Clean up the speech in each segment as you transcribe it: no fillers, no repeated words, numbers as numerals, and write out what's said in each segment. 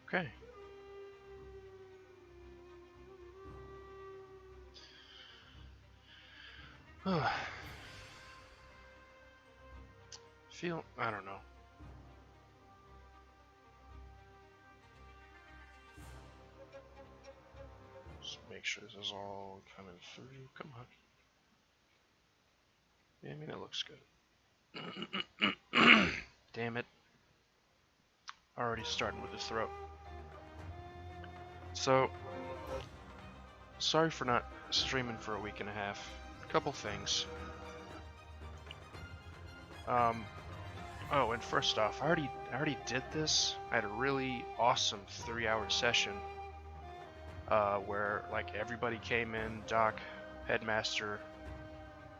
Okay. I don't know. Just make sure this is all coming through. Come on. Yeah, I mean, it looks good. Damn it. Already starting with the throat. So, sorry for not streaming for a week and a half. A couple things. Oh, and first off, I already did this. I had a really awesome 3-hour session, where like everybody came in, Doc, Headmaster,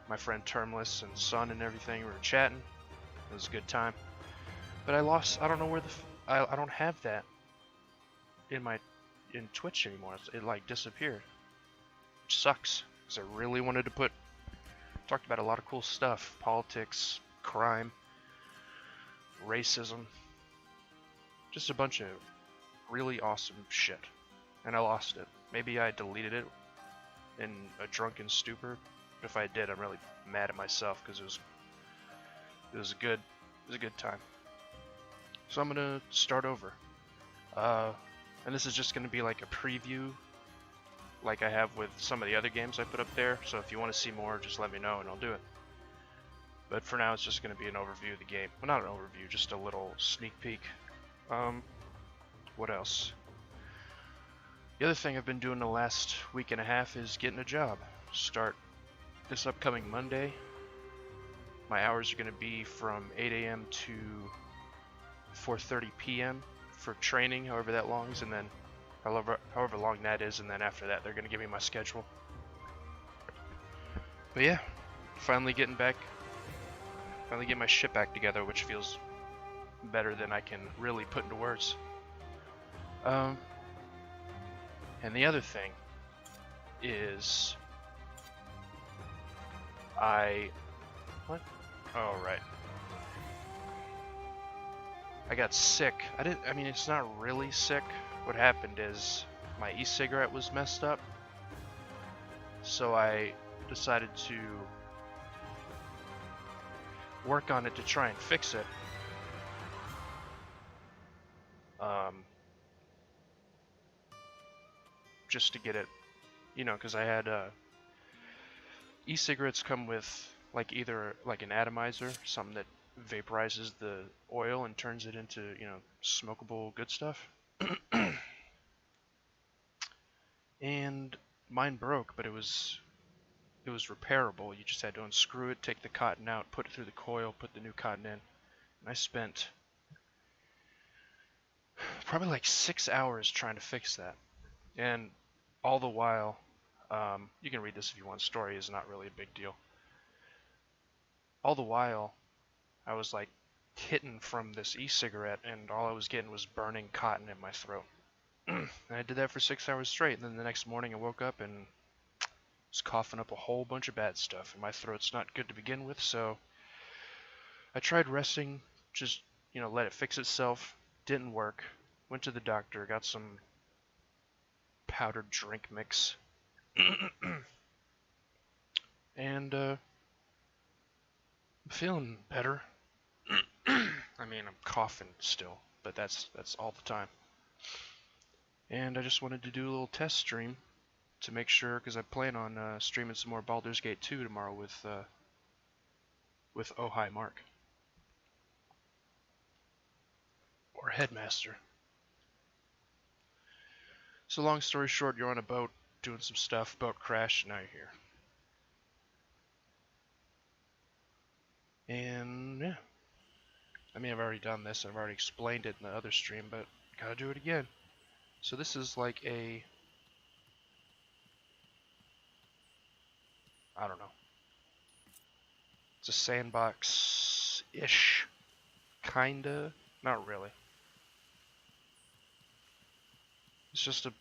my friend Termless, and Sun, and everything. We were chatting. It was a good time. But I lost. I don't know where I don't have that in Twitch anymore. It like disappeared, which sucks because I really wanted to talked about a lot of cool stuff: politics, crime, racism, just a bunch of really awesome shit. And I lost it. Maybe I deleted it in a drunken stupor. If I did, I'm really mad at myself because it was a good time. So I'm gonna start over. And this is just gonna be like a preview, like I have with some of the other games I put up there. So if you want to see more, just let me know and I'll do it. But for now, it's just gonna be an overview of the game. Well, not an overview, just a little sneak peek. What else? The other thing I've been doing the last week and a half is getting a job. Start this upcoming Monday. My hours are going to be from 8 a.m. to 4:30 p.m. for training, however that long is, and then however long that is, and then after that they're going to give me my schedule. But yeah, finally getting my shit back together, which feels better than I can really put into words. And the other thing is what? Oh, right. I got sick. I mean, it's not really sick. What happened is my e-cigarette was messed up. So I decided to work on it to try and fix it. Just to get it, because I had e-cigarettes come with like either like an atomizer, something that vaporizes the oil and turns it into, smokable good stuff. And mine broke, but it was repairable. You just had to unscrew it, take the cotton out, put it through the coil, put the new cotton in. And I spent probably like 6 hours trying to fix that. And all the while, you can read this if you want, story is not really a big deal. All the while, I was like hitting from this e-cigarette, and all I was getting was burning cotton in my throat. And I did that for 6 hours straight, and then the next morning I woke up and was coughing up a whole bunch of bad stuff, and my throat's not good to begin with, so I tried resting, just, let it fix itself. Didn't work. Went to the doctor, got some powdered drink mix. And I'm feeling better. I mean, I'm coughing still, but that's all the time. And I just wanted to do a little test stream to make sure, because I plan on streaming some more Baldur's Gate 2 tomorrow with Oh Hi Mark. Or Headmaster. So long story short, you're on a boat doing some stuff, boat crash, and now you're here. And yeah. I mean, I've already done this, I've already explained it in the other stream, but gotta do it again. So this is like I don't know. It's a sandbox-ish, kinda, not really. It's just a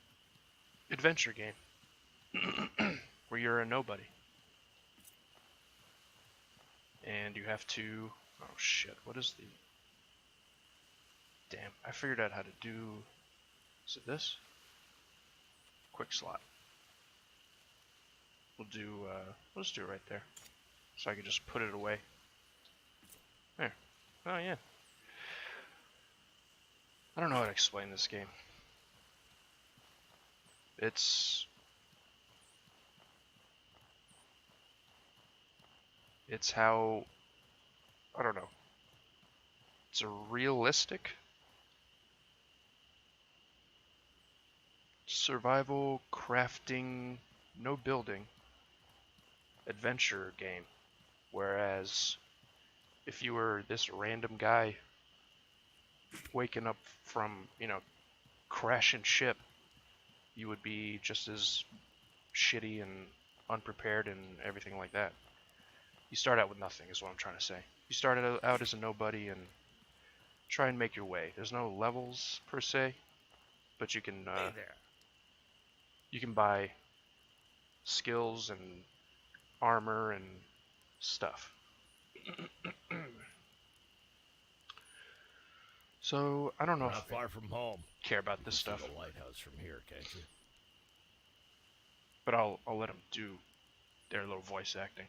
adventure game where you're a nobody. And you have to, oh shit, what is the, damn, I figured out how to do Is it this? Quick slot. We'll just do it right there. So I can just put it away. There. Oh yeah. I don't know how to explain this game. It's how, I don't know. It's a realistic survival, crafting, no building adventure game. Whereas if you were this random guy waking up from, crashing ship, you would be just as shitty and unprepared and everything like that. You start out with nothing is what I'm trying to say. You start out as a nobody and try and make your way. There's no levels per se, but you can Hey there. you can buy skills and armor and stuff. So I don't know Not if I far from home. care about this See stuff, the lighthouse from here, can't you? but I'll let them do their little voice acting.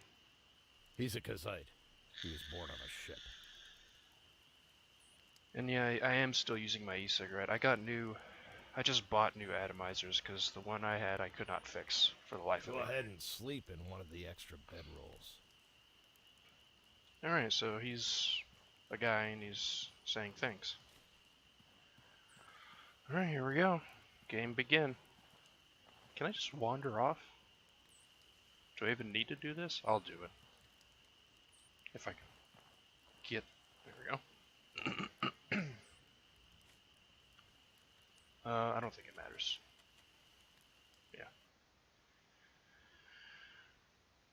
He's a Kazite. He was born on a ship. And yeah, I am still using my e-cigarette. I just bought new atomizers because the one I had I could not fix for the life of Go me. ahead and sleep in one of the extra bedrolls. Alright, so he's a guy and he's saying things. Alright, here we go. Game begin. Can I just wander off? Do I even need to do this? I'll do it. If I can get... There we go. I don't think it matters. Yeah.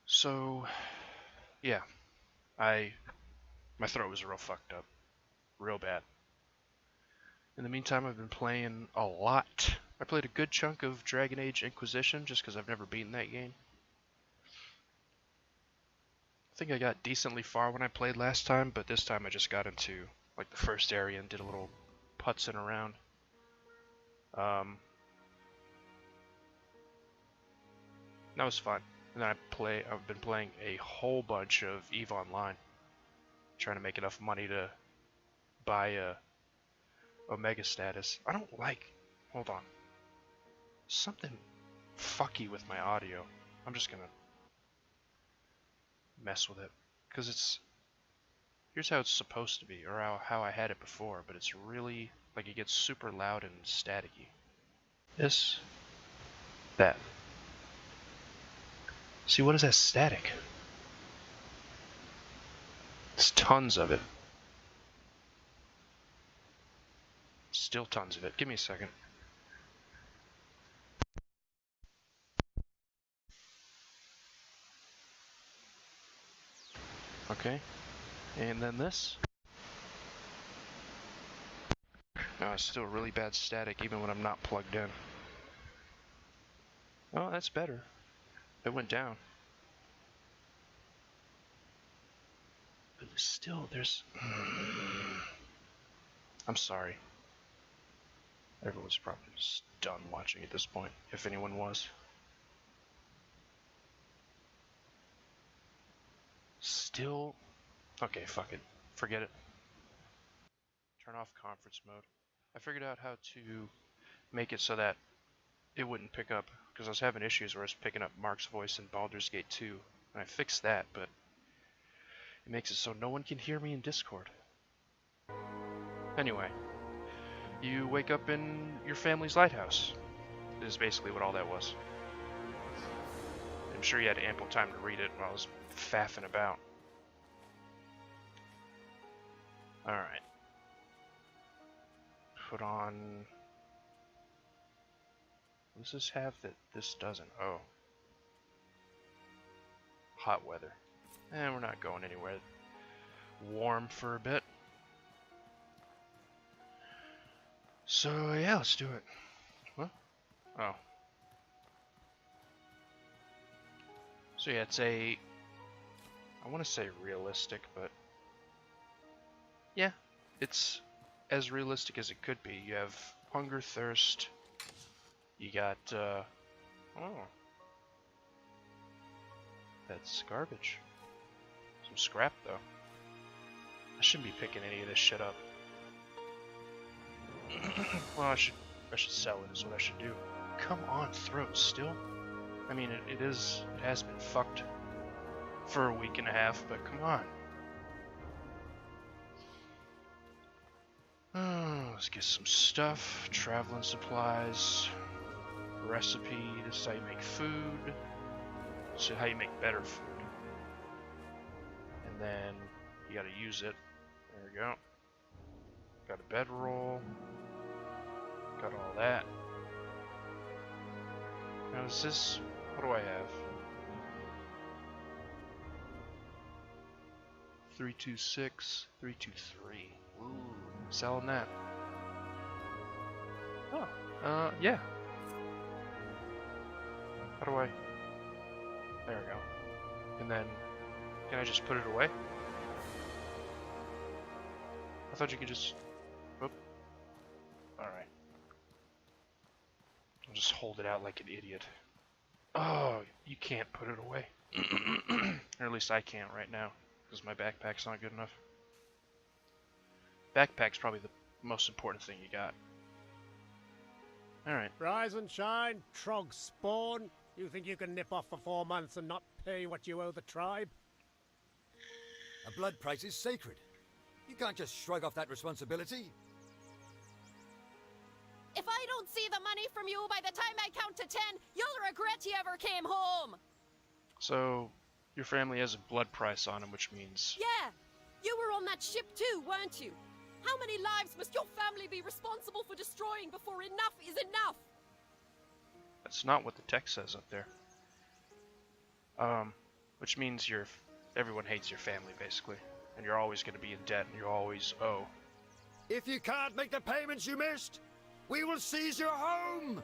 So, yeah. My throat was real fucked up. Real bad. In the meantime, I've been playing a lot. I played a good chunk of Dragon Age Inquisition just because I've never beaten that game. I think I got decently far when I played last time, but this time I just got into like the first area and did a little putzing around. That was fun. And then I've been playing a whole bunch of EVE Online, trying to make enough money to buy a Omega status. I don't like. Hold on. Something fucky with my audio. I'm just gonna mess with it because here's how it's supposed to be, or how I had it before, but it's really like it gets super loud and staticky. This, that. See, what is that static? It's tons of it. Still tons of it. Give me a second. Okay. And then this. Oh, it's still really bad static even when I'm not plugged in. Oh, that's better. It went down. But there's... I'm sorry. Everyone's probably just done watching at this point, if anyone was. Still... Okay, fuck it. Forget it. Turn off conference mode. I figured out how to make it so that it wouldn't pick up, because I was having issues where it's picking up Mark's voice in Baldur's Gate 2, and I fixed that, but it makes it so no one can hear me in Discord. Anyway, you wake up in your family's lighthouse, is basically what all that was. I'm sure you had ample time to read it while I was faffing about. Alright. Put on... What does this have that this doesn't? Oh. Hot weather. And we're not going anywhere warm for a bit. So yeah, let's do it. What? Oh. So yeah, it's I want to say realistic, but yeah, it's as realistic as it could be. You have hunger, thirst. You got, oh. That's garbage. Some scrap, though. I shouldn't be picking any of this shit up. Well, I should sell it is what I should do. Come on, throat, still? I mean, it has been fucked for a week and a half, but come on. Oh, let's get some stuff. Traveling supplies. Recipe. This is how you make food. This is how you make better food. And then you gotta use it. There we go. Got a bedroll. Got all that. Now is this... what do I have? 326, 323. Ooh, selling that. Oh, yeah. How do I... there we go. And then, can I just put it away? I thought you could just... whoop. Alright. I'll just hold it out like an idiot. Oh, you can't put it away. Or at least I can't right now, because my backpack's not good enough. Backpack's probably the most important thing you got. Alright. Rise and shine, Trog spawn. You think you can nip off for 4 months and not pay what you owe the tribe? A blood price is sacred. You can't just shrug off that responsibility. If I don't see the money from you by the time I count to 10, you'll regret you ever came home. So, your family has a blood price on him, which means... Yeah, you were on that ship too, weren't you? How many lives must your family be responsible for destroying before enough is enough? That's not what the text says up there. Which means everyone hates your family, basically. And you're always going to be in debt, and you always owe. If you can't make the payments you missed, we will seize your home!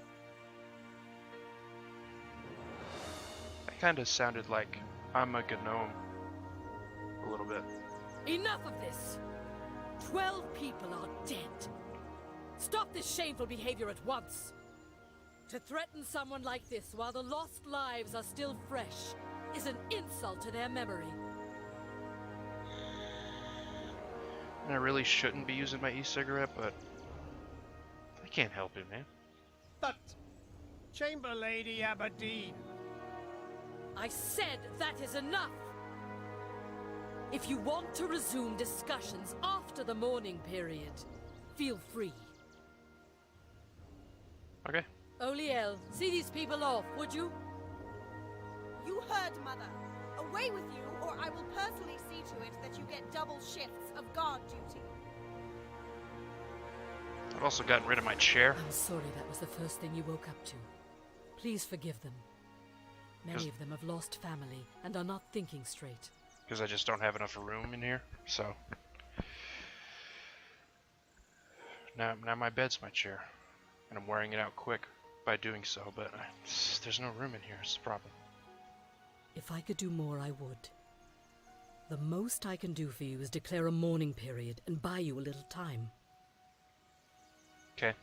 That kind of sounded like I'm a gnome. A little bit. Enough of this. 12 people are dead. Stop this shameful behavior at once. To threaten someone like this while the lost lives are still fresh is an insult to their memory. And I really shouldn't be using my e-cigarette, but I can't help it, man. But, Chamber Lady Aberdeen. I said that is enough! If you want to resume discussions after the mourning period, feel free. Okay. Oliel, see these people off, would you? You heard, Mother. Away with you, or I will personally see to it that you get double shifts of guard duty. I've also gotten rid of my chair. I'm sorry that was the first thing you woke up to. Please forgive them. Many of them have lost family and are not thinking straight. Because I just don't have enough room in here, so... Now my bed's my chair. And I'm wearing it out quick by doing so, but there's no room in here, it's the problem. If I could do more, I would. The most I can do for you is declare a mourning period and buy you a little time. Okay.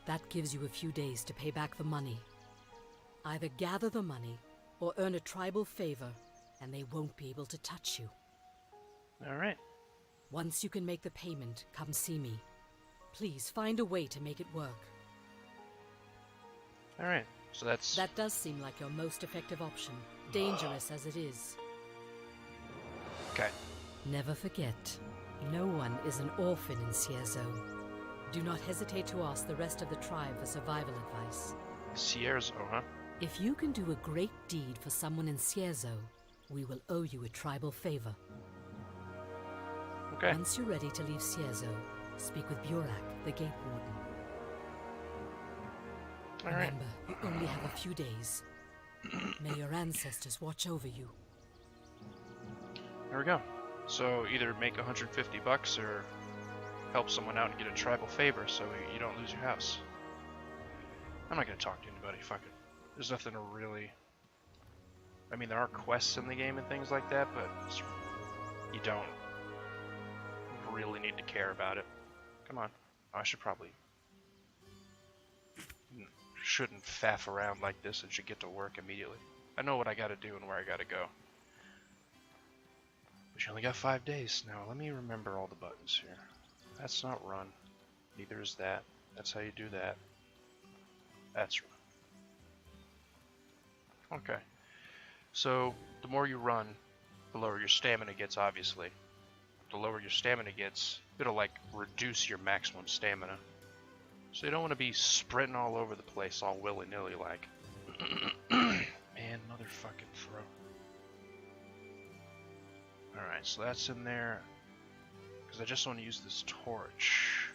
That gives you a few days to pay back the money. Either gather the money or earn a tribal favor, and they won't be able to touch you. Alright. Once you can make the payment, come see me. Please find a way to make it work. Alright, so that's... That does seem like your most effective option, dangerous as it is. Okay. Never forget, no one is an orphan in Cierzo. Do not hesitate to ask the rest of the tribe for survival advice. Cierzo, huh? If you can do a great deed for someone in Cierzo, we will owe you a tribal favor. Okay. Once you're ready to leave Cierzo, speak with Burak, the Gate Warden. Alright. Remember, you only have a few days. May your ancestors watch over you. There we go. So either make 150 bucks or help someone out and get a tribal favor so you don't lose your house. I'm not gonna talk to anybody, fuck it. There's nothing to really... I mean, there are quests in the game and things like that, but you don't really need to care about it. Come on. Oh, I should probably shouldn't faff around like this and should get to work immediately. I know what I gotta do and where I gotta go. But you only got 5 days. Now let me remember all the buttons here. That's not run. Neither is that. That's how you do that. That's run. Okay. So the more you run, the lower your stamina gets, obviously. The lower your stamina gets, it'll like reduce your maximum stamina. So you don't want to be sprinting all over the place all willy-nilly like. Man, motherfucking throat. Alright, so that's in there. Because I just want to use this torch.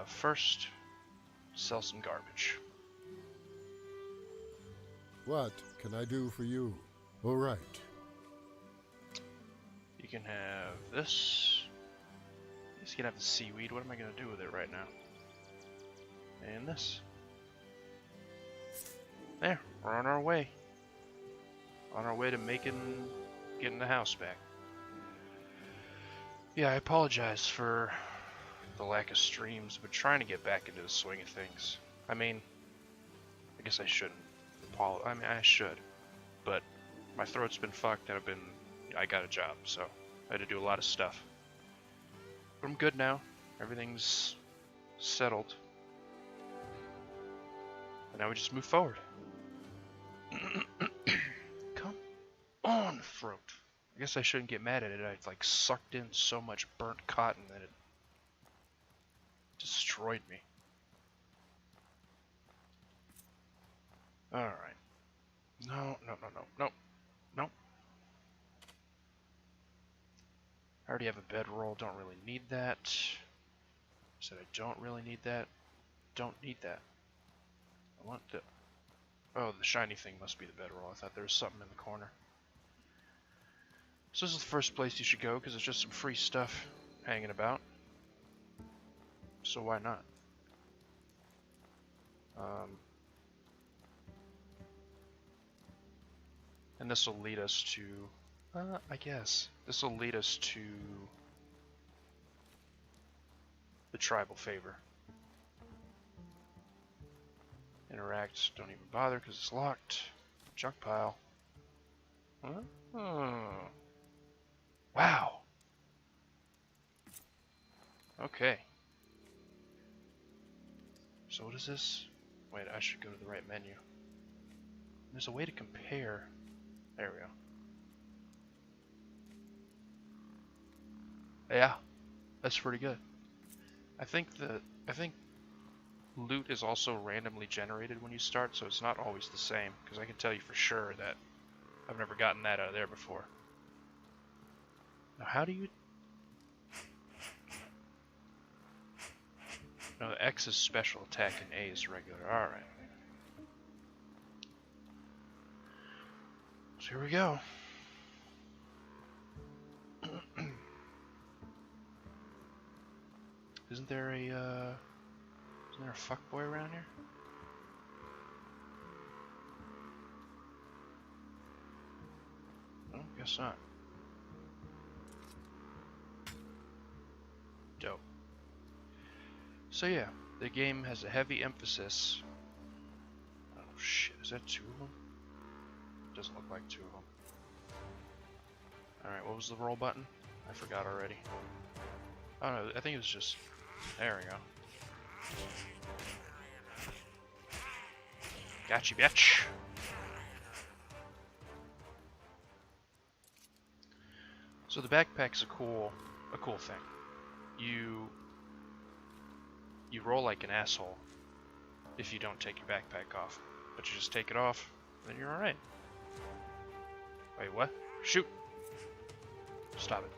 First, sell some garbage. What can I do for you? All right. You can have this. You can have the seaweed. What am I going to do with it right now? And this. There, we're on our way. On our way to getting the house back. Yeah, I apologize for the lack of streams, but trying to get back into the swing of things. I mean, I guess I shouldn't. I mean, I should, but my throat's been fucked and I got a job, so I had to do a lot of stuff. But I'm good now. Everything's settled. And now we just move forward. Come on, throat. I guess I shouldn't get mad at it. I like sucked in so much burnt cotton that it destroyed me. Alright. No. I already have a bedroll, don't really need that. Said I don't really need that. Don't need that. I want the... Oh, the shiny thing must be the bedroll. I thought there was something in the corner. So this is the first place you should go, because there's just some free stuff hanging about. So why not? And this will lead us to... I guess. This will lead us to... the tribal favor. Interact, don't even bother because it's locked. Junk pile. Oh. Wow. Okay. So what is this? Wait, I should go to the right menu. There's a way to compare. There we go. Yeah, that's pretty good. I think loot is also randomly generated when you start, so it's not always the same, because I can tell you for sure that I've never gotten that out of there before. Now how do you... No, X is special attack and A is regular. Alright. So here we go. Isn't there a fuckboy around here? No, guess not. Dope. So yeah, the game has a heavy emphasis. Oh shit, is that 2 of them? Doesn't look like 2 of them. Alright, what was the roll button? I forgot already. Oh no, I think it was just... There we go. Gotcha, bitch! So the backpack's a cool thing. You roll like an asshole if you don't take your backpack off. But you just take it off, then you're alright. Wait, what? Shoot! Stop it.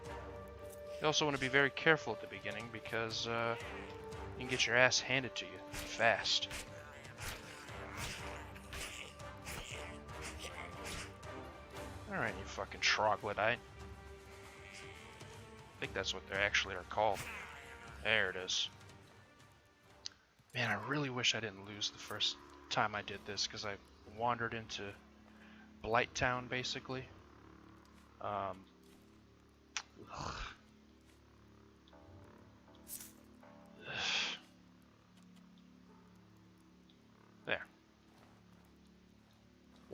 You also want to be very careful at the beginning because you can get your ass handed to you fast. Alright, you fucking troglodyte. I think that's what they actually are called. There it is. Man, I really wish I didn't lose the first time I did this, because I wandered into Blight Town, basically.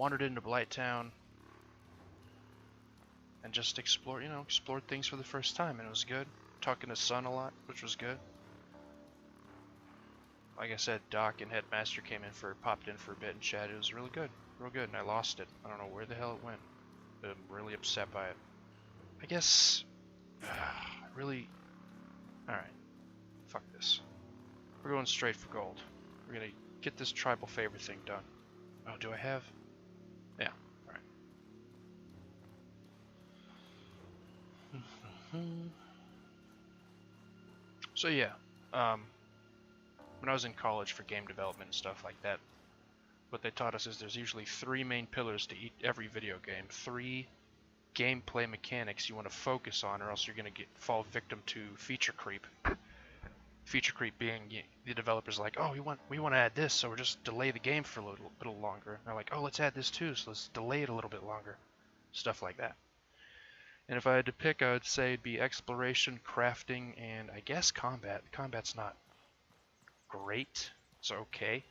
wandered into Blighttown and just explored things for the first time, and it was good. Talking to Sun a lot, which was good. Like I said, Doc and Headmaster popped in for a bit and chatted. It was really good, real good, and I lost it. I don't know where the hell it went. But I'm really upset by it. I guess, really, alright, fuck this. We're going straight for gold. We're gonna get this tribal favor thing done. Oh, do I have? Yeah, alright. So yeah, when I was in college for game development and stuff like that, what they taught us is there's usually 3 main pillars to every video game. 3 gameplay mechanics you want to focus on, or else you're going to fall victim to feature creep. Feature creep being the developers like, oh, we want to add this, so we'll just delay the game for a little longer. And they're like, oh, let's add this too, so let's delay it a little bit longer. Stuff like that. And if I had to pick, I would say it'd be exploration, crafting, and I guess combat. Combat's not great. It's okay.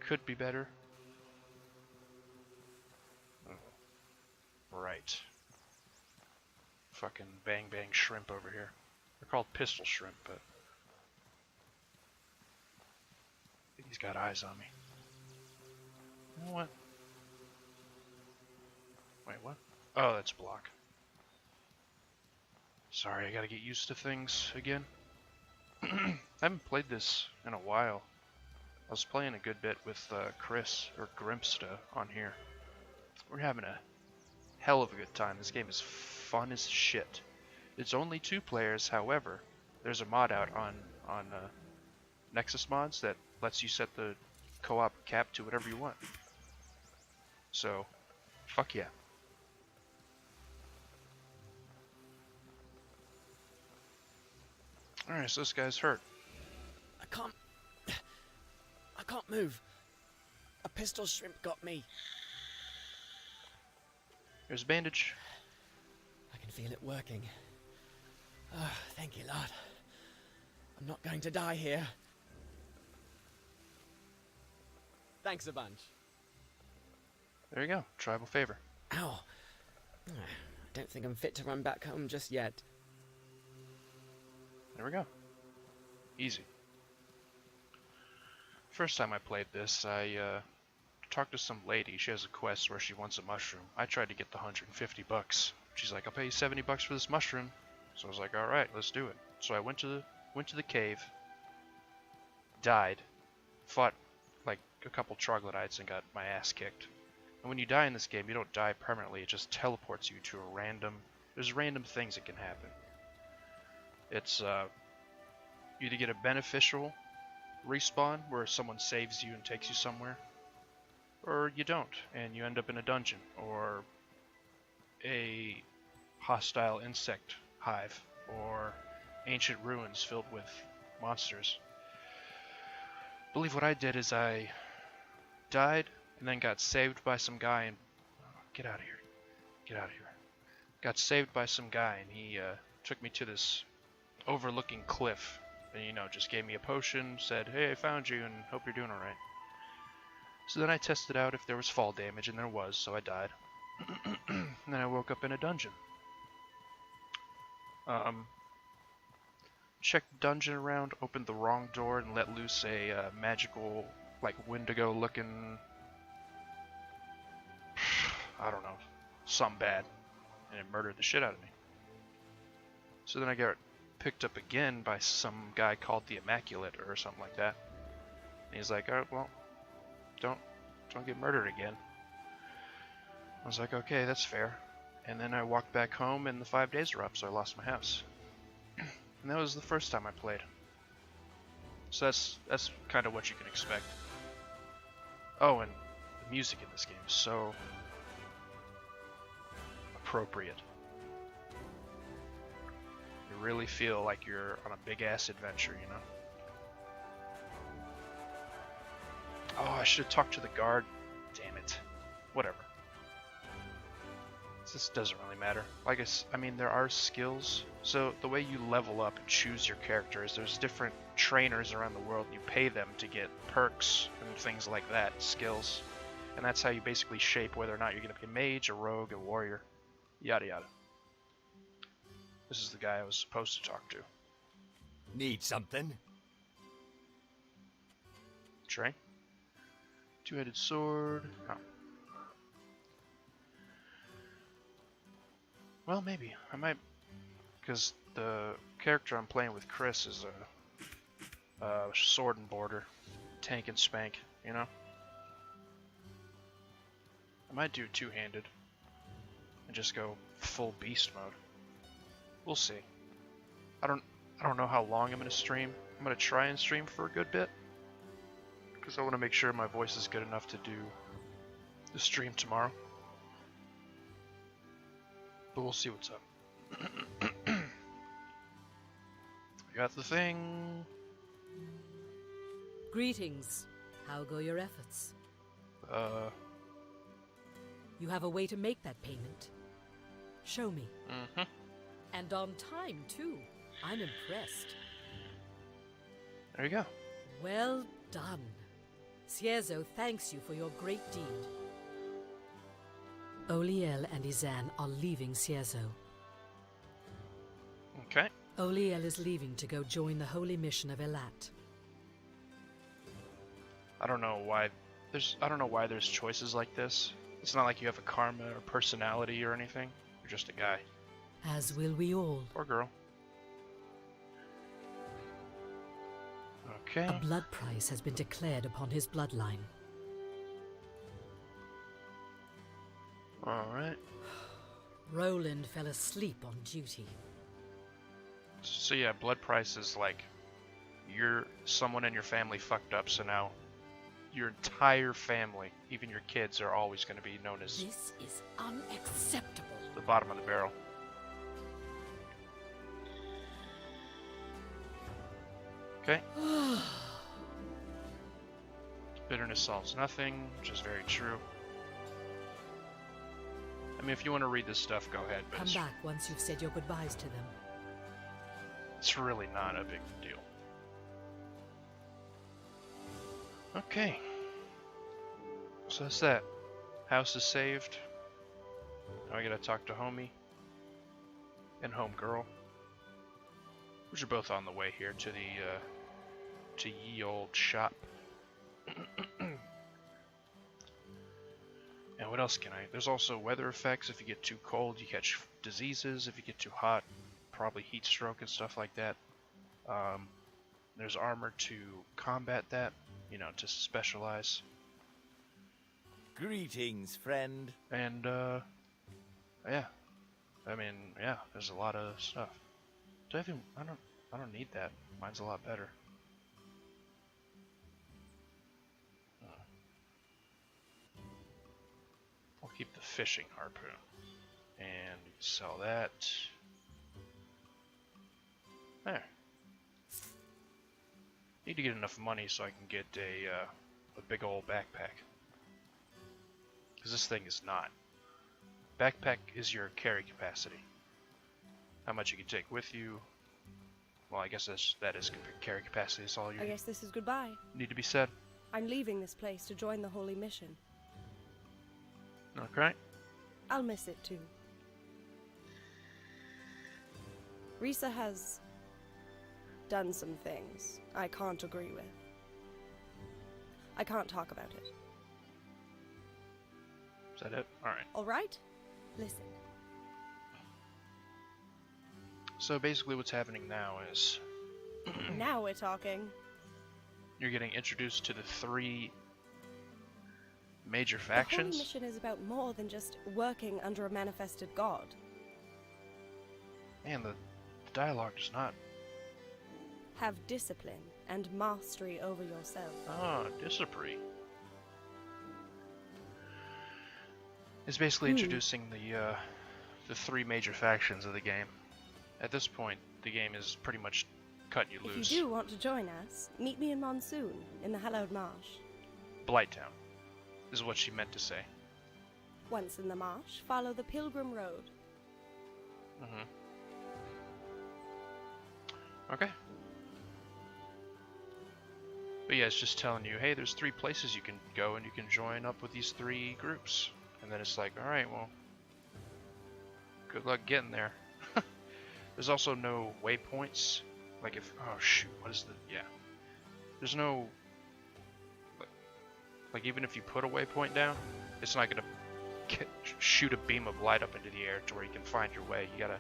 Could be better. Right. Fucking bang bang shrimp over here. They're called pistol shrimp, but I think he's got eyes on me. You know what? Wait, what? Oh, that's block. Sorry, I gotta get used to things again. I haven't played this in a while. I was playing a good bit with Chris, or Grimpsta, on here. We're having a hell of a good time. This game is fun as shit. It's only 2 players, however, there's a mod out on Nexus Mods that lets you set the co-op cap to whatever you want. So, fuck yeah. Alright, so this guy's hurt. I can't move. A pistol shrimp got me. Here's a bandage. I can feel it working. Oh, thank you, Lord. I'm not going to die here. Thanks a bunch. There you go. Tribal favor. Ow. I don't think I'm fit to run back home just yet. There we go. Easy. First time I played this, I talked to some lady. She has a quest where she wants a mushroom. I tried to get the $150. She's like, I'll pay you $70 for this mushroom. So I was like, all right, let's do it. So I went to the cave, died, fought like a couple troglodytes and got my ass kicked. And when you die in this game, you don't die permanently. It just teleports you to a random. There's random things that can happen. It's you either get a beneficial respawn where someone saves you and takes you somewhere, or you don't and you end up in a dungeon or a hostile insect hive or ancient ruins filled with monsters. I believe what I did is I died and then got saved by some guy and get out of here. Got saved by some guy and he took me to this overlooking cliff and just gave me a potion, said, hey, I found you and hope you're doing alright. So then I tested out if there was fall damage, and there was, so I died. And then I woke up in a dungeon. Checked the dungeon around, opened the wrong door, and let loose a magical, like, Wendigo looking, I don't know, something bad. And it murdered the shit out of me. So then I got picked up again by some guy called the Immaculate or something like that. And he's like, alright, well, don't get murdered again. I was like, okay, that's fair. And then I walked back home and the 5 days were up, so I lost my house. And that was the first time I played. So that's kind of what you can expect. Oh, and the music in this game is so appropriate. You really feel like you're on a big ass adventure, you know? Oh, I should have talked to the guard. Damn it. Whatever. This doesn't really matter. I mean, there are skills. So the way you level up and choose your character is there's different trainers around the world. You pay them to get perks and things like that, skills. and that's how you basically shape whether or not you're going to be a mage, a rogue, a warrior, yada yada. This is the guy I was supposed to talk to. Need something? Trey? Two-headed sword. Oh. Well, maybe. I might... Because the character I'm playing with, Chris, is a sword and border. Tank and spank, you know? I might do two-handed. And just go full beast mode. We'll see. I don't know how long I'm going to stream. I'm going to try and stream for a good bit. Because I want to make sure my voice is good enough to do the stream tomorrow. But we'll see what's up. I got the thing. Greetings. How go your efforts? You have a way to make that payment. Show me. Mm-hmm. And on time, too. I'm impressed. There you go. Well done. Ciezo thanks you for your great deed. Oliel and Izan are leaving Ciezo. Okay. Oliel is leaving to go join the holy mission of Elat. I don't know why there's choices like this. It's not like you have a karma or personality or anything. You're just a guy. As will we all. Or girl. Okay. A blood price has been declared upon his bloodline. Alright. Roland fell asleep on duty. So yeah, blood price is like someone in your family fucked up, so now your entire family, even your kids, are always going to be known as This is unacceptable. the bottom of the barrel. Okay. Bitterness solves nothing, which is very true. I mean, if you want to read this stuff, go ahead, but Come back once you've said your goodbyes to them. it's really not a big deal. Okay. So that's that. House is saved. Now I gotta talk to Homie and Homegirl, which are both on the way here to the to ye old shop. And what else can I? There's also weather effects. If you get too cold, you catch diseases. If you get too hot, probably heat stroke and stuff like that. There's armor to combat that, you know, to specialize. Greetings, friend. And yeah, I mean, yeah, there's a lot of stuff. Do I even? I don't need that. Mine's a lot better. I'll keep the fishing harpoon and sell that. There. Need to get enough money so I can get a big old backpack. Because this thing is not. Backpack is your carry capacity. How much you can take with you. Well, I guess that is carry capacity. Is all you I guess this is goodbye. need to be said. I'm leaving this place to join the Holy Mission. Okay. I'll miss it too. Risa has done some things I can't agree with. I can't talk about it. Is that it? Alright. All right? Listen. So basically what's happening now is Now we're talking. you're getting introduced to the 3 major The factions. Holy Mission is about more than just working under a manifested god. Man, the dialogue does not... Have discipline and mastery over yourself. Ah, discipline. It's basically introducing the 3 major factions of the game. At this point, the game is pretty much cutting you If loose. you do want to join us, meet me in Monsoon, in the Hallowed Marsh. Blighttown is what she meant to say. Once in the marsh, follow the Pilgrim Road. Okay. But yeah, it's just telling you, hey, there's 3 places you can go and you can join up with these 3 groups. And then it's like, alright, well, good luck getting there. There's also no waypoints. Like if, oh shoot, what is the, yeah. There's no, like even if you put a waypoint down, it's not gonna shoot a beam of light up into the air to where you can find your way. You gotta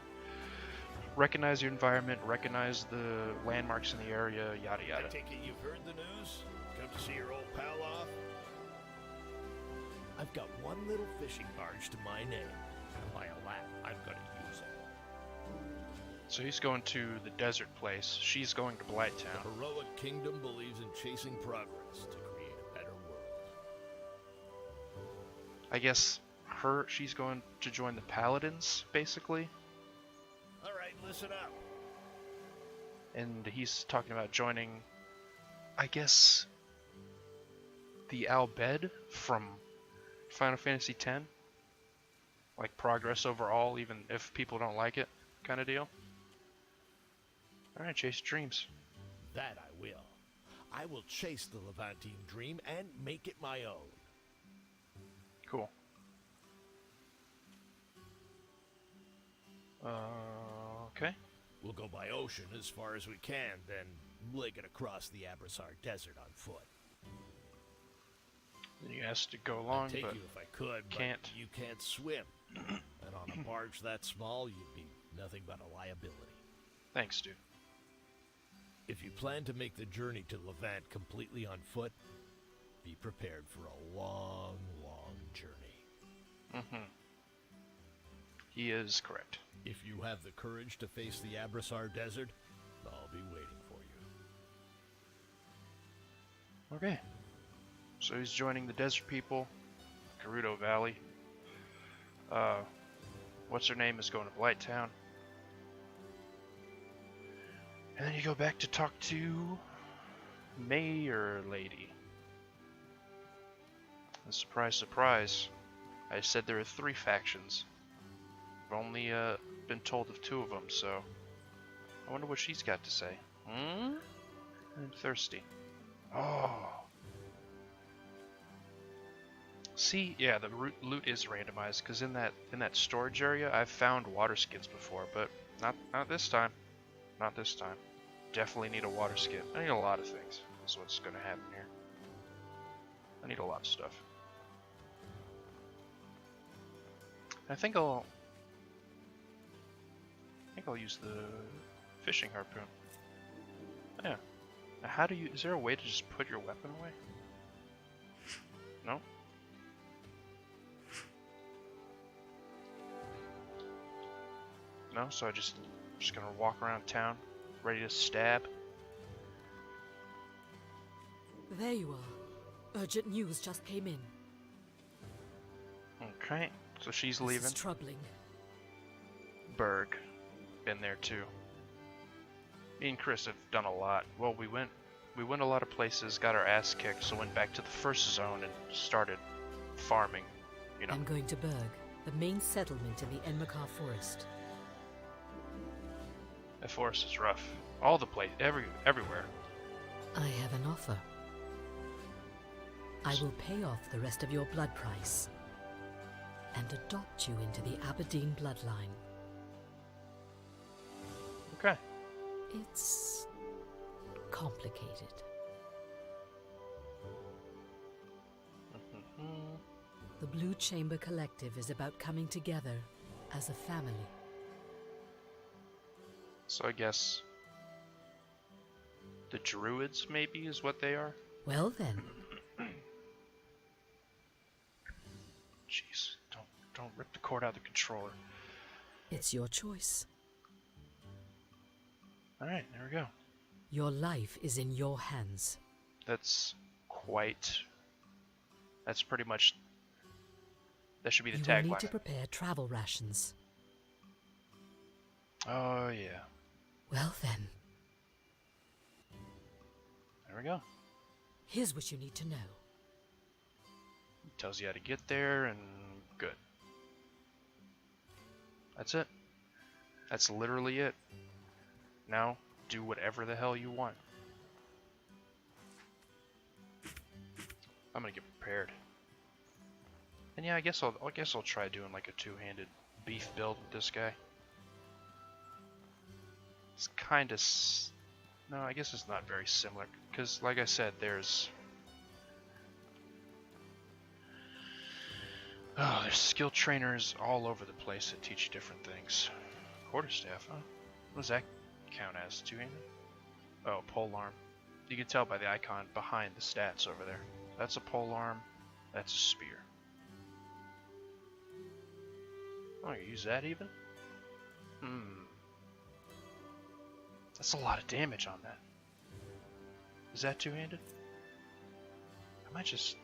recognize your environment, recognize the landmarks in the area, yada I yada. take it you've heard the news? Come to see your old pal off? I've got one little fishing barge to my name. And by a lot, I've got to use it. So he's going to the desert place. She's going to Blighttown. The heroic kingdom believes in chasing progress to create a better world. I guess she's going to join the Paladins, basically. All right, listen up. And he's talking about joining, I guess, the Al Bhed from Final Fantasy X. Like progress overall, even if people don't like it, kind of deal. Alright, chase dreams. That I will. I will chase the Levantine dream and make it my own. Cool. Okay. We'll go by ocean as far as we can, then leg it across the Abrasar Desert on foot. You asked to go along, I'd take but you if I could, can't. but you can't swim. And on a barge that small, you'd be nothing but a liability. Thanks, dude. If you plan to make the journey to Levant completely on foot, be prepared for a long, long journey. Mm-hmm. He is correct. If you have the courage to face the Abrasar Desert, I'll be waiting for you. Okay. So he's joining the desert people, Gerudo Valley. What's her name is going to Blighttown. And then you go back to talk to Mayor Lady. And surprise, surprise, I said there are 3 factions. I've only been told of 2 of them, so I wonder what she's got to say. I'm thirsty. Oh. See, yeah, the loot is randomized because in that storage area, I've found water skins before, but not this time. Not this time. Definitely need a water skin. I need a lot of things. That's what's going to happen here. I need a lot of stuff. I think I'll use the fishing harpoon. Yeah. Now how do you? Is there a way to just put your weapon away? No. No, so I'm just gonna walk around town, ready to stab. There you are. Urgent news just came in. Okay, so she's This leaving. is troubling. Berg, been there too. Me and Chris have done a lot. Well, we went a lot of places, got our ass kicked, so went back to the first zone and started farming. You know. I'm going to Berg, the main settlement in the Enmakar Forest. That forest is rough. All the place, everywhere. I have an offer. I will pay off the rest of your blood price and adopt you into the Aberdeen bloodline. Okay. It's complicated. The Blue Chamber Collective is about coming together as a family. So I guess the druids maybe is what they are. Well then, Jeez, don't rip the cord out of the controller. it's your choice. All right, there we go. Your life is in your hands. That's pretty much. That should be the You will need to tagline. prepare travel rations. Oh yeah, Well then, there we go. here's what you need to know. It tells you how to get there and good. That's it. That's literally it. Now do whatever the hell you want. I'm gonna get prepared. And yeah, I guess I'll try doing like a two-handed beef build with this guy. It's kind of no, I guess it's not very similar because, like I said, there's skill trainers all over the place that teach you different things. Quarterstaff, huh? What does that count as? Two-handed? Oh, polearm. You can tell by the icon behind the stats over there. That's a polearm. That's a spear. Oh, you use that even? That's a lot of damage on that. Is that two-handed? I might just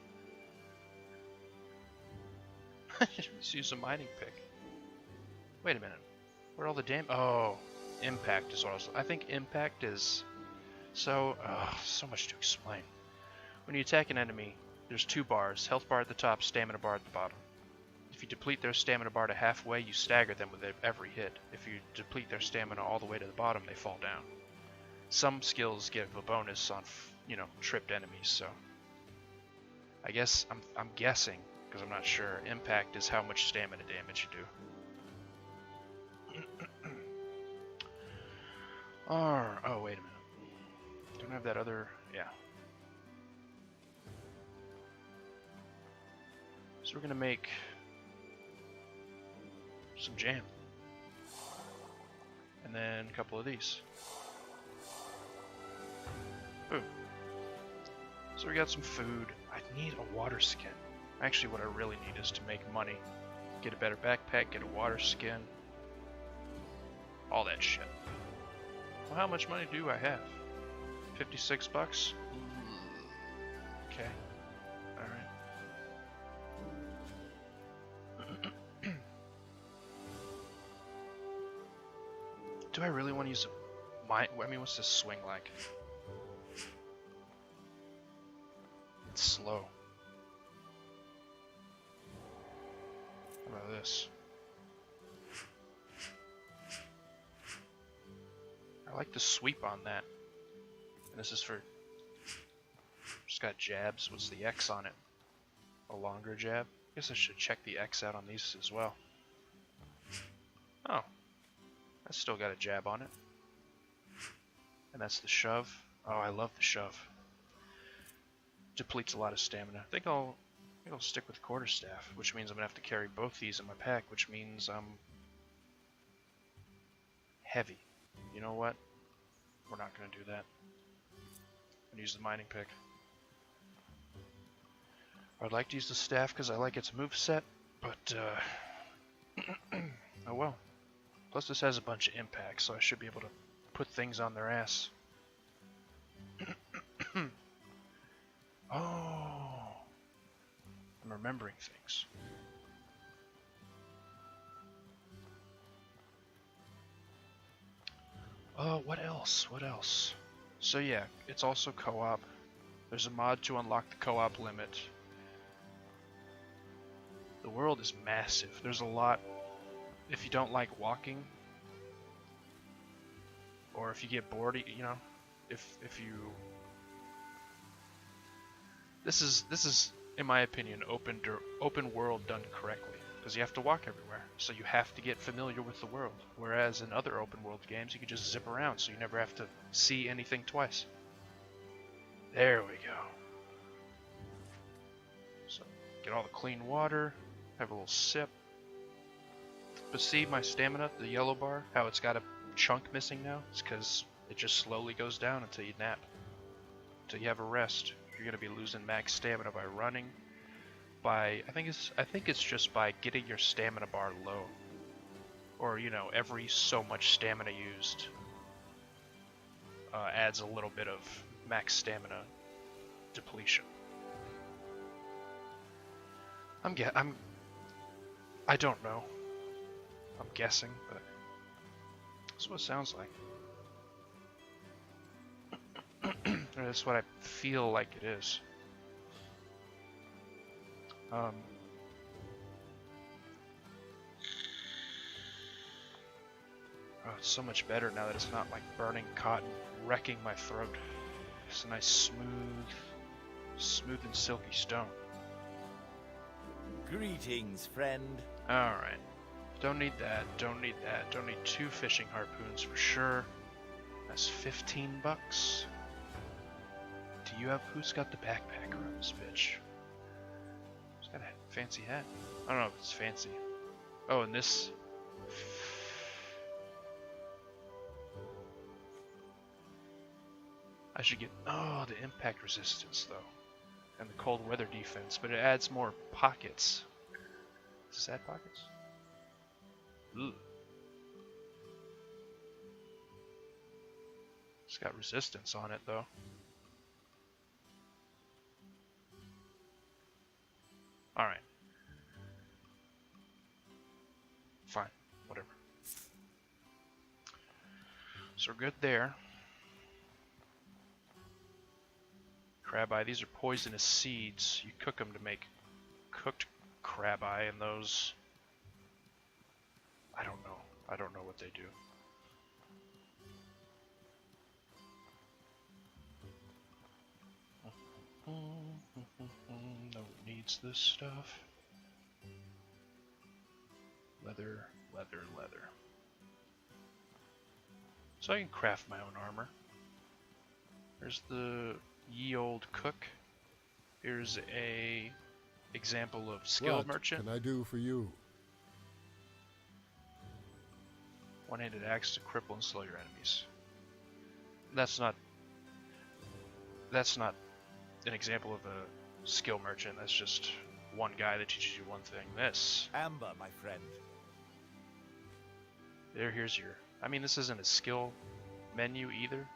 use a mining pick. Wait a minute. Where'd all the damage? Oh, impact is what I think impact is... So much to explain. When you attack an enemy, there's two bars. Health bar at the top, stamina bar at the bottom. If you deplete their stamina bar to halfway, you stagger them with every hit. If you deplete their stamina all the way to the bottom, they fall down. Some skills give a bonus on, tripped enemies, so... I guess, I'm guessing, because I'm not sure, impact is how much stamina damage you do. Oh, wait a minute. Don't have that other... yeah. So we're gonna make some jam. And then a couple of these. Boom. So we got some food. I need a water skin. Actually, what I really need is to make money. Get a better backpack, get a water skin. All that shit. Well, how much money do I have? 56 bucks? Okay. Alright. Do I really want to use what's this swing like? It's slow. How about this? I like the sweep on that. And this is for... just got jabs. What's the X on it? A longer jab? Guess I should check the X out on these as well. Oh. That's still got a jab on it. And that's the shove. Oh, I love the shove. Depletes a lot of stamina. I think I'll stick with quarterstaff, which means I'm gonna have to carry both these in my pack, which means I'm heavy. You know what? We're not gonna do that. I'm gonna use the mining pick. I'd like to use the staff because I like its moveset, but oh well. Plus this has a bunch of impacts, so I should be able to put things on their ass. Oh, I'm remembering things. Oh, what else? What else? So yeah, it's also co-op. There's a mod to unlock the co-op limit. The world is massive. There's a lot. If you don't like walking, or if you get bored, if you... This is, in my opinion, open world done correctly, because you have to walk everywhere, so you have to get familiar with the world. Whereas in other open world games, you can just zip around, so you never have to see anything twice. There we go. So, get all the clean water, have a little sip. But see my stamina, the yellow bar, how it's got a chunk missing now? It's because it just slowly goes down until you nap. Until you have a rest. You're gonna be losing max stamina by running. I think it's just by getting your stamina bar low. Or, every so much stamina used adds a little bit of max stamina depletion. I don't know. I'm guessing, but that's what it sounds like. Or that's what I feel like it is. Oh, it's so much better now that it's not like burning cotton, wrecking my throat. It's a nice smooth Smooth and silky stone. Greetings, friend. Alright. Don't need that, don't need that. Don't need 2 fishing harpoons for sure. That's 15 bucks. Do you have... Who's got the backpack around this bitch? Who's got a fancy hat? I don't know if it's fancy. Oh, and this... I should get... Oh, the impact resistance, though. And the cold weather defense, but it adds more pockets. Does that pockets? Ooh. It's got resistance on it, though. Alright. Fine. Whatever. So we're good there. Crab eye. These are poisonous seeds. You cook them to make cooked crab eye, and those... I don't know. I don't know what they do. No one needs this stuff. Leather, leather, leather. So I can craft my own armor. There's the ye old cook. Here's a example of skill What merchant. can I do for you? One-handed axe to cripple and slow your enemies. That's not an example of a skill merchant. That's just one guy that teaches you one thing. This. Amber, my friend. Here's your... I mean, this isn't a skill menu either.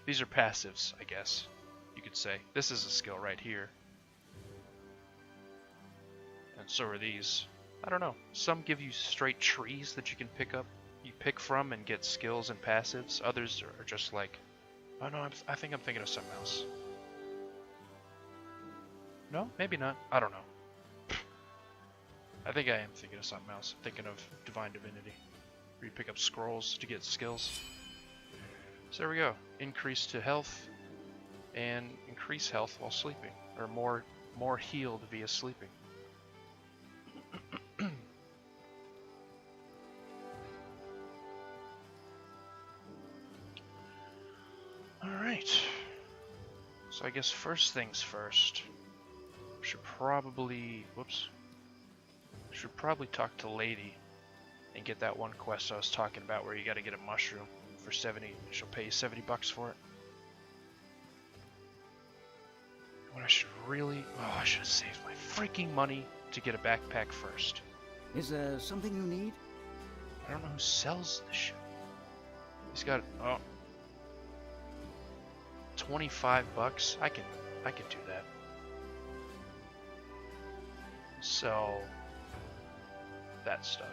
These are passives, I guess. You could say. This is a skill right here. And so are these. I don't know. Some give you straight trees that you can pick up. You pick from and get skills and passives. Others are just like... Oh no, I think I'm thinking of something else. No? Maybe not. I don't know. I think I am thinking of something else. I'm thinking of Divine Divinity. Where you pick up scrolls to get skills. So there we go. Increase to health. And increase health while sleeping. Or more healed via sleeping. Alright. So I guess first things first. Should probably... Whoops. Should probably talk to Lady and get that one quest I was talking about where you gotta get a mushroom for 70. She'll pay you 70 bucks for it. What I should really... Oh, I should have saved my freaking money to get a backpack first. Is there something you need? I don't know who sells this shit. He's got... Oh. 25 bucks? I can do that. Sell that stuff.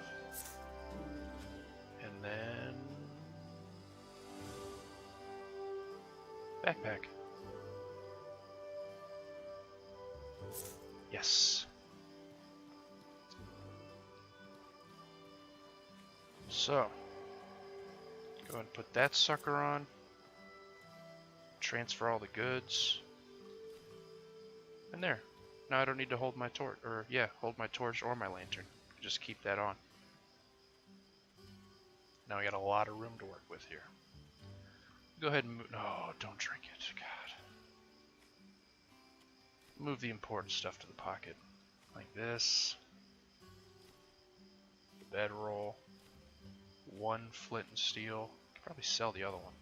And then backpack. Yes. So go ahead and put that sucker on. Transfer all the goods. And there. Now I don't need to hold my torch, or yeah, hold my torch or my lantern. Just keep that on. Now we got a lot of room to work with here. Go ahead and move. No, don't drink it. God. Move the important stuff to the pocket. Like this. The bedroll. One flint and steel. Could probably sell the other one.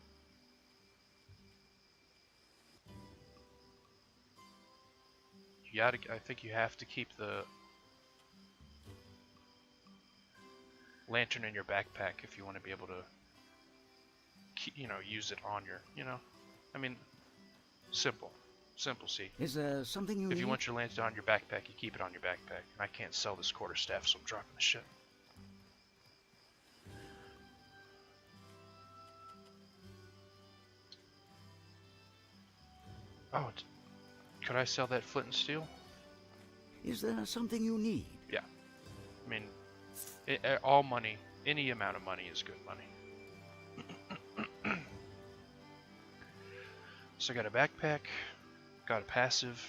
I think you have to keep the lantern in your backpack if you want to be able to keep, use it on your, I mean, simple, see. Is there something you need? If you want your lantern on your backpack, you keep it on your backpack. I can't sell this quarterstaff, so I'm dropping the shit. Oh, could I sell that flint and steel? Is there something you need? Yeah. I mean, all money, any amount of money is good money. So I got a backpack, got a passive.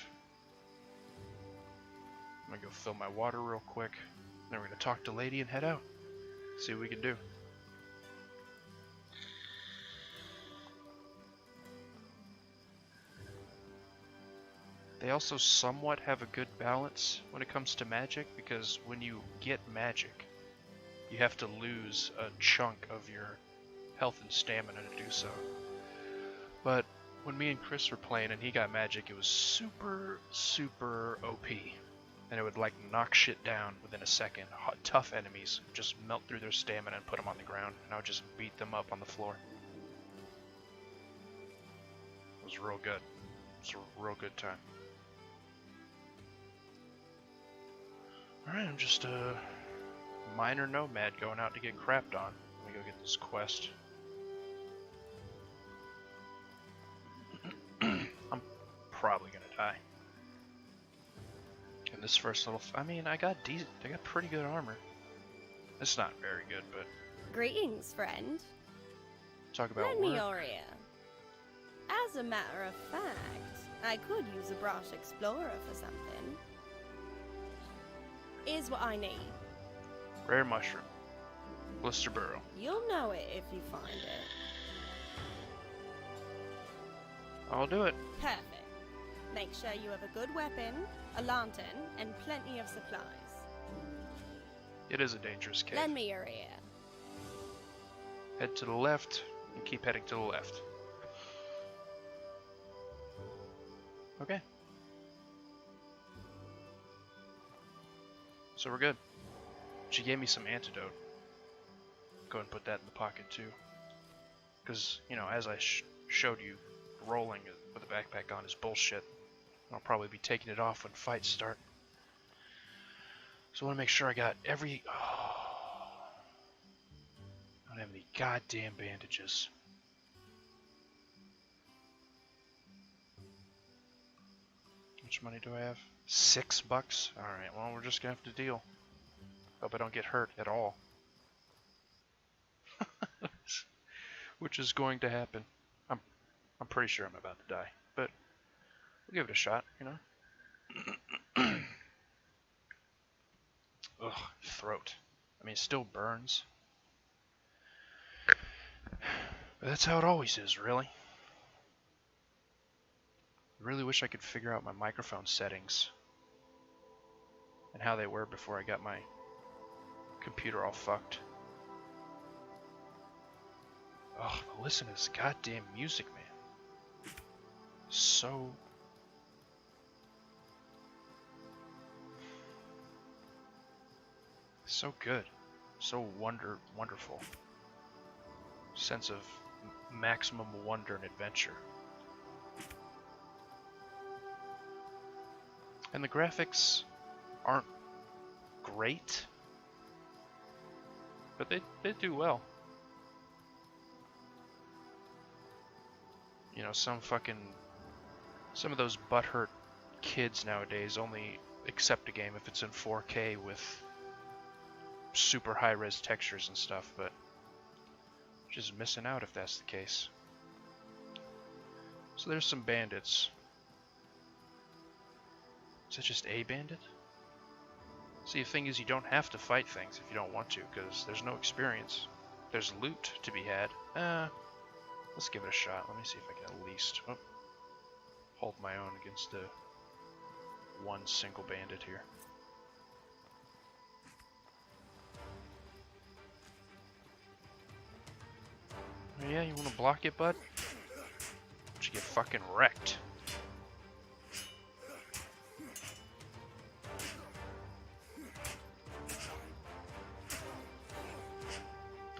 I'm gonna go fill my water real quick. Then we're gonna talk to Lady and head out. See what we can do. They also somewhat have a good balance when it comes to magic, because when you get magic, you have to lose a chunk of your health and stamina to do so. But when me and Chris were playing and he got magic, it was super, super OP. And it would like knock shit down within a second. Tough enemies just melt through their stamina and put them on the ground, and I would just beat them up on the floor. It was real good. It was a real good time. Alright, I'm just a minor nomad going out to get crapped on. Let me go get this quest. I'm probably gonna die. In this first little, I mean, I got pretty good armor. It's not very good, but Greetings, friend. talk about Lend me work. your ear. As a matter of fact, I could use a brash explorer for something. Here's what I need. Rare mushroom, blister burrow. You'll know it if you find it. I'll do it. Perfect. Make sure you have a good weapon, a lantern, and plenty of supplies. It is a dangerous cave. Lend me your ear. Head to the left and keep heading to the left. Okay. So we're good. She gave me some antidote. Go ahead and put that in the pocket too. Because, you know, as I showed you, rolling with a backpack on is bullshit. I'll probably be taking it off when fights start. So I want to make sure I got every... Oh, I don't have any goddamn bandages. How much money do I have? $6? Alright, well, we're just gonna have to deal. Hope I don't get hurt at all. Which is going to happen. I'm pretty sure I'm about to die, but we'll give it a shot, you know? Ugh, throat. I mean, it still burns. But that's how it always is, really. I really wish I could figure out my microphone settings and how they were before I got my computer all fucked. Oh, but listen to this goddamn music, man. So good, so wonderful. Sense of maximum wonder and adventure. And the graphics aren't great, but they do well. You know, some of those butthurt kids nowadays only accept a game if it's in 4K with super high-res textures and stuff, but just missing out if that's the case. So there's some bandits. Is that just a bandit? See, the thing is, you don't have to fight things if you don't want to, because there's no experience. There's loot to be had. Let's give it a shot. Let me see if I can at least hold my own against the one single bandit here. Oh, yeah, you want to block it, bud? But you get fucking wrecked.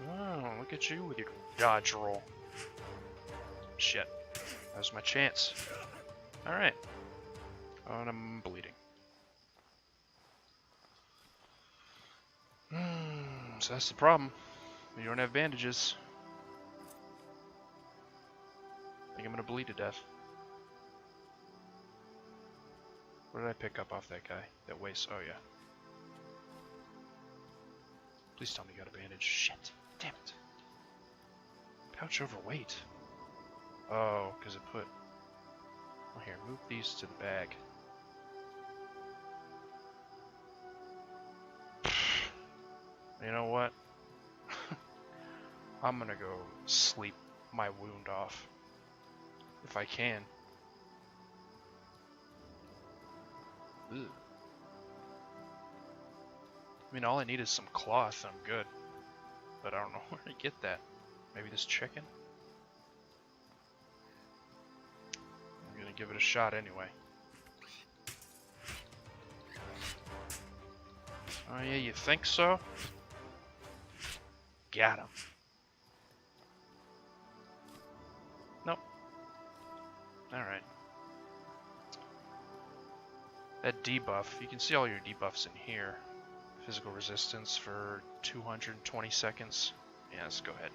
Oh, look at you with your dodge roll. Shit. That was my chance. Alright. Oh, and I'm bleeding. So that's the problem. You don't have bandages. I think I'm gonna bleed to death. What did I pick up off that guy? That waste. Oh, yeah. Please tell me you got a bandage. Shit. Damn it. Pouch overweight. Oh, because it put Well, here, move these to the bag. You know what? I'm gonna go sleep my wound off. If I can. Ugh. I mean, all I need is some cloth, I'm good. But I don't know where to get that. Maybe this chicken? I'm gonna give it a shot anyway. Oh yeah, you think so? Got him. Nope. Alright. That debuff, you can see all your debuffs in here. Physical resistance for 220 seconds. Yeah, let's go ahead.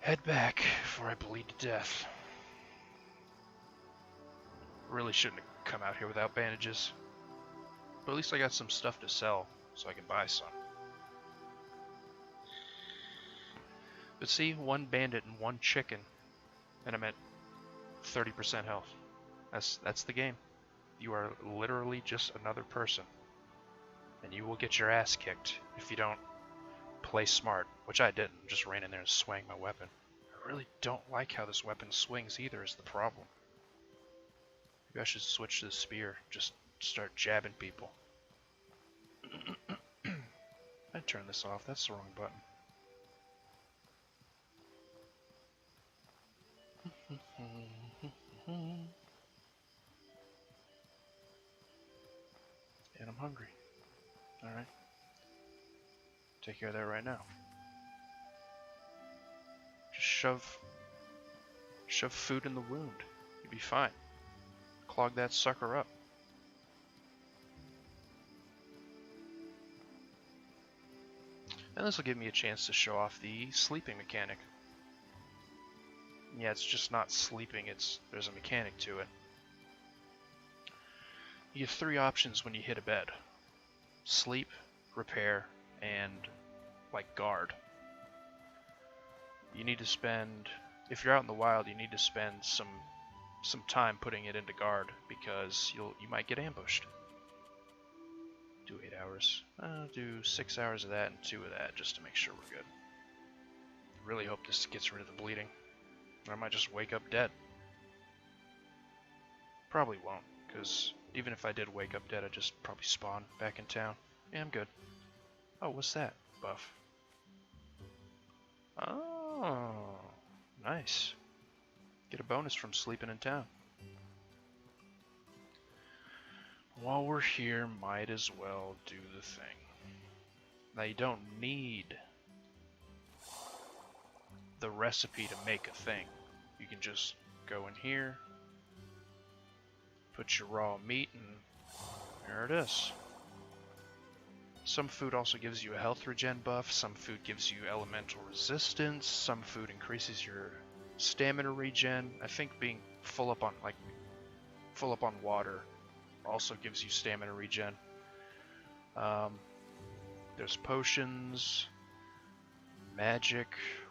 Head back before I bleed to death. Really shouldn't have come out here without bandages. But at least I got some stuff to sell, so I can buy some. But see, one bandit and one chicken, and I'm at 30% health. That's the game. You are literally just another person. And you will get your ass kicked if you don't play smart, which I didn't. Just ran in there and swung my weapon. I really don't like how this weapon swings either is the problem. Maybe I should switch to the spear. Just start jabbing people. I'd turn this off. That's the wrong button. And I'm hungry. Alright. Take care of that right now. Just shove food in the wound. You'll be fine. Clog that sucker up. And this will give me a chance to show off the sleeping mechanic. Yeah, it's just not sleeping, there's a mechanic to it. You get 3 options when you hit a bed. Sleep, repair, and like guard. You need to spend, if you're out in the wild, you need to spend some time putting it into guard because you might get ambushed. Do 8 hours. Do 6 hours of that and 2 of that just to make sure we're good. Really hope this gets rid of the bleeding. Or I might just wake up dead. Probably won't, because even if I did wake up dead, I'd just probably spawn back in town. Yeah, I'm good. Oh, what's that? Buff. Oh, nice. Get a bonus from sleeping in town. While we're here, might as well do the thing. Now you don't need the recipe to make a thing. You can just go in here, put your raw meat, and there it is. Some food also gives you a health regen buff, some food gives you elemental resistance, some food increases your stamina regen. I think being full up on water also gives you stamina regen. There's potions, magic,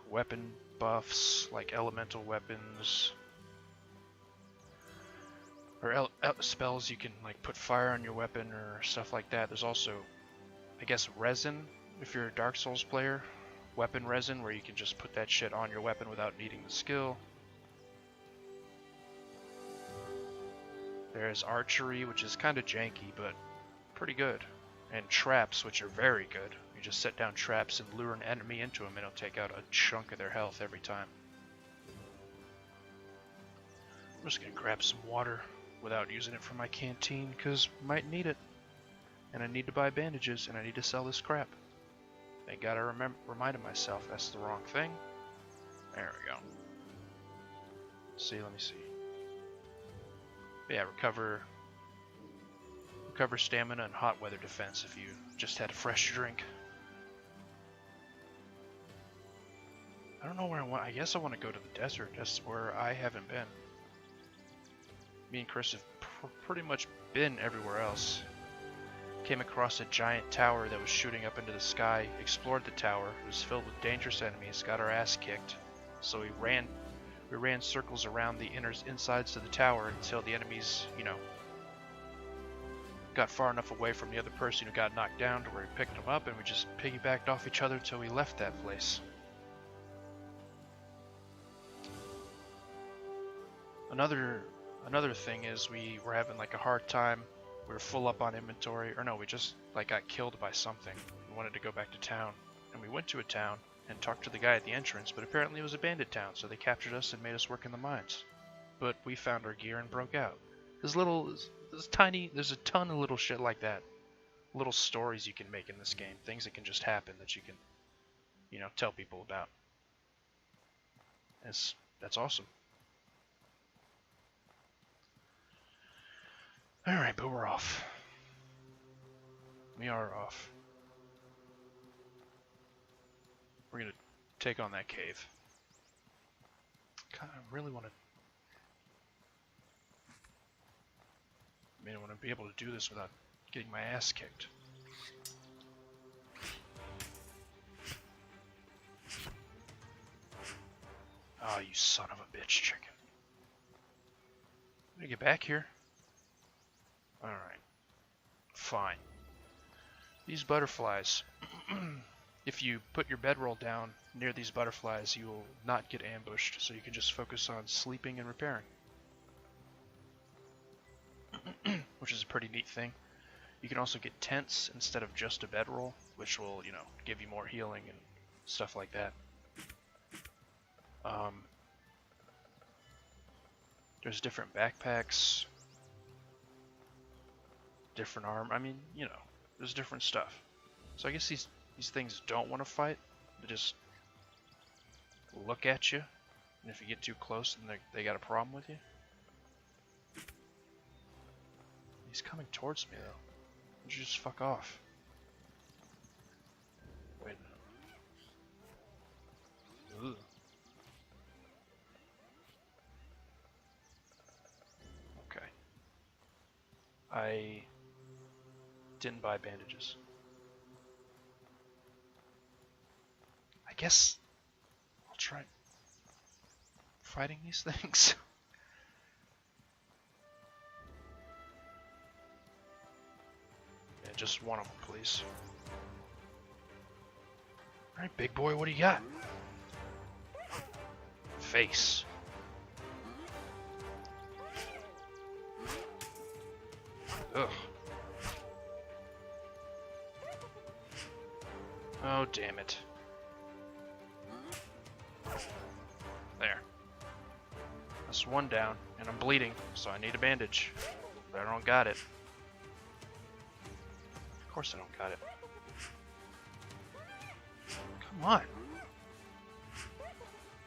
weapon buffs like elemental weapons, or spells you can like put fire on your weapon or stuff like that. There's also, I guess, resin if you're a Dark Souls player, weapon resin where you can just put that shit on your weapon without needing the skill. There's archery, which is kind of janky but pretty good, and traps, which are very good. You just set down traps and lure an enemy into them and it'll take out a chunk of their health every time. I'm just gonna grab some water without using it for my canteen because I might need it. And I need to buy bandages and I need to sell this crap. Thank God I reminded myself that's the wrong thing. There we go. Let me see. Yeah, recover stamina and hot weather defense if you just had a fresh drink. I don't know where I want. I guess I want to go to the desert. That's where I haven't been. Me and Chris have pretty much been everywhere else. Came across a giant tower that was shooting up into the sky, explored the tower. It was filled with dangerous enemies, got our ass kicked. So we We ran circles around the insides of the tower until the enemies, you know, got far enough away from the other person who got knocked down to where we picked them up, and we just piggybacked off each other till we left that place. Another thing is we were having like a hard time. We were full up on inventory, or no, we just like got killed by something. We wanted to go back to town, and we went to a town and talked to the guy at the entrance, but apparently it was a bandit town, so they captured us and made us work in the mines. But we found our gear and broke out. There's a ton of little shit like that. Little stories you can make in this game, things that can just happen that you can, you know, tell people about. That's awesome. Alright, but we're off. We are off. We're gonna take on that cave. God, I really want to... I mean, I want to be able to do this without getting my ass kicked. Oh, you son of a bitch, chicken. Let me get back here. Alright. Fine. These butterflies. If you put your bedroll down near these butterflies, you will not get ambushed, so you can just focus on sleeping and repairing. Which is a pretty neat thing. You can also get tents instead of just a bedroll, which will, you know, give you more healing and stuff like that. There's different backpacks, different arm. I mean, you know, there's different stuff. So I guess these things don't want to fight. They just look at you, and if you get too close, then they got a problem with you. He's coming towards me, though. Why don't you just fuck off? Wait. Ugh. Okay. I didn't buy bandages. I guess I'll try fighting these things. Yeah, just one of them, please. Alright, big boy, what do you got? Face. Ugh. Oh, damn it. There. That's one down, and I'm bleeding, so I need a bandage. But I don't got it. Of course I don't got it. Come on.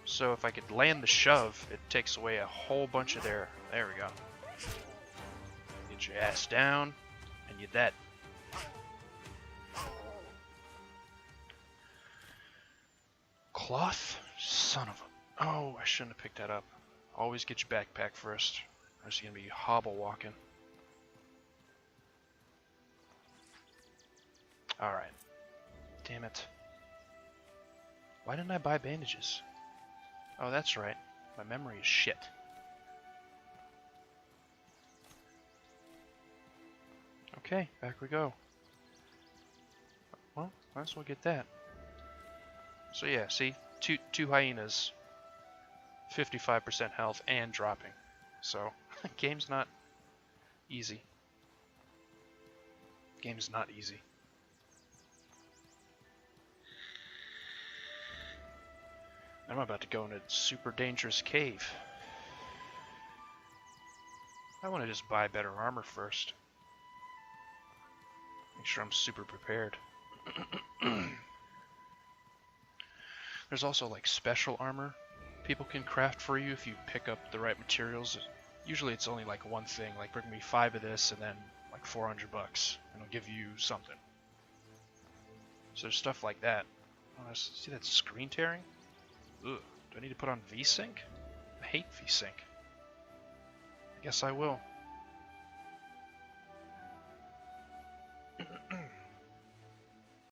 So if I could land the shove, it takes away a whole bunch of their... There we go. Get your ass down, and you're dead. Cloth? Son of a... Oh, I shouldn't have picked that up. Always get your backpack first. Or it's gonna be hobble walking. Alright. Damn it. Why didn't I buy bandages? Oh, that's right. My memory is shit. Okay, back we go. Well, might as well get that. So yeah, see? Two hyenas. 55% health and dropping. So, game's not easy. Game's not easy. I'm about to go in a super dangerous cave. I want to just buy better armor first. Make sure I'm super prepared. There's also like special armor people can craft for you if you pick up the right materials. Usually it's only like one thing, like bring me 5 of this and then like $400 and it'll give you something. So there's stuff like that. Oh, see that screen tearing? Ugh. Do I need to put on VSync? I hate VSync. I guess I will.